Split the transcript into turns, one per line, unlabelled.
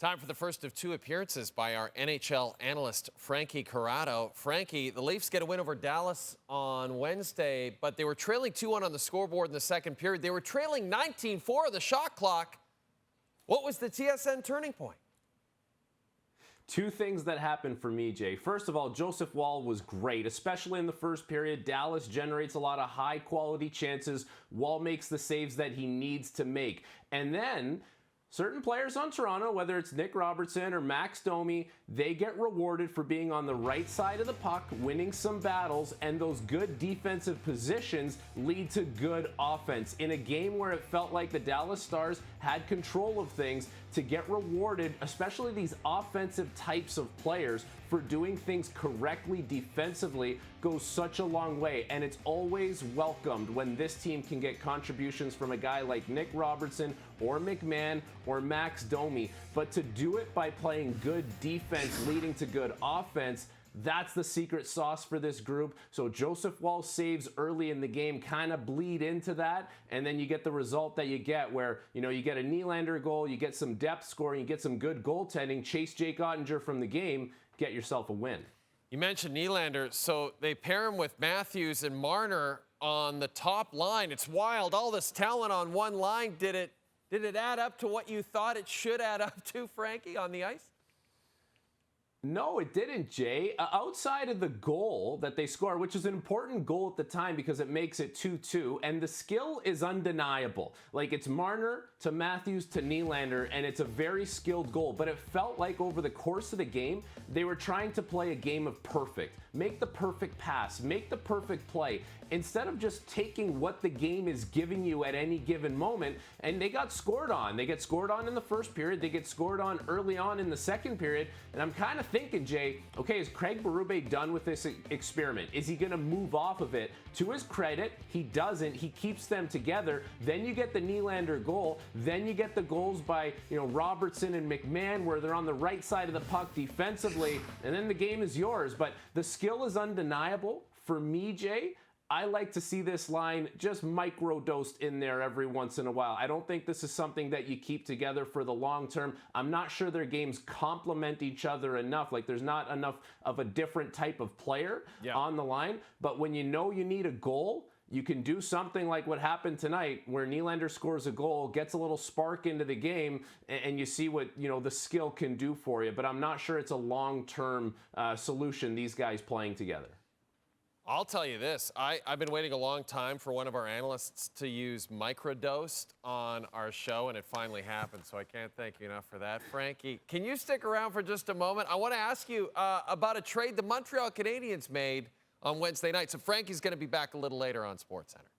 Time for the first of two appearances by our NHL analyst, Frankie Corrado. Frankie, the Leafs get a win over Dallas on Wednesday, but they were trailing 2-1 on the scoreboard in the second period. They were trailing 19-4 on the shot clock. What was the TSN turning point?
Two things that happened for me, Jay. First of all, Joseph Woll was great, especially in the first period. Dallas generates a lot of high-quality chances. Woll makes the saves that he needs to make. And then certain players on Toronto, whether it's Nick Robertson or Max Domi, they get rewarded for being on the right side of the puck, winning some battles, and those good defensive positions lead to good offense. In a game where it felt like the Dallas Stars had control of things, to get rewarded, especially these offensive types of players, for doing things correctly defensively goes such a long way, and it's always welcomed when this team can get contributions from a guy like Nick Robertson or McMahon or Max Domi. But to do it by playing good defense leading to good offense, that's the secret sauce for this group. So Joseph Woll saves early in the game kind of bleed into that, and then you get the result that you get where, you get a Nylander goal, you get some depth scoring, you get some good goaltending, chase Jake Ottinger from the game, get yourself a win.
You mentioned Nylander, so they pair him with Matthews and Marner on the top line. It's wild, all this talent on one line. Did it add up to what you thought it should add up to, Frankie, on the ice?
No, it didn't, Jay. Outside of the goal that they score, which is an important goal at the time because it makes it 2-2, and the skill is undeniable. Like, it's Marner to Matthews to Nylander, and it's a very skilled goal. But it felt like over the course of the game, they were trying to play a game of perfect. Make the perfect pass, make the perfect play, instead of just taking what the game is giving you at any given moment. And they got scored on. They get scored on in the first period. They get scored on early on in the second period. And I'm kind of thinking, Jay, okay, is Craig Berube done with this experiment? Is he going to move off of it? To his credit, he doesn't. He keeps them together. Then you get the Nylander goal. Then you get the goals by, Robertson and McMahon, where they're on the right side of the puck defensively, and then the game is yours. But the skill is undeniable. For me, Jay, I like to see this line just micro-dosed in there every once in a while. I don't think this is something that you keep together for the long term. I'm not sure their games complement each other enough. Like, there's not enough of a different type of player on the line. But when you know you need a goal, you can do something like what happened tonight, where Nylander scores a goal, gets a little spark into the game, and you see what the skill can do for you. But I'm not sure it's a long-term solution, these guys playing together.
I'll tell you this. I've been waiting a long time for one of our analysts to use microdosed on our show, and it finally happened, so I can't thank you enough for that. Frankie, can you stick around for just a moment? I want to ask you about a trade the Montreal Canadiens made on Wednesday night. So Frankie's going to be back a little later on SportsCenter.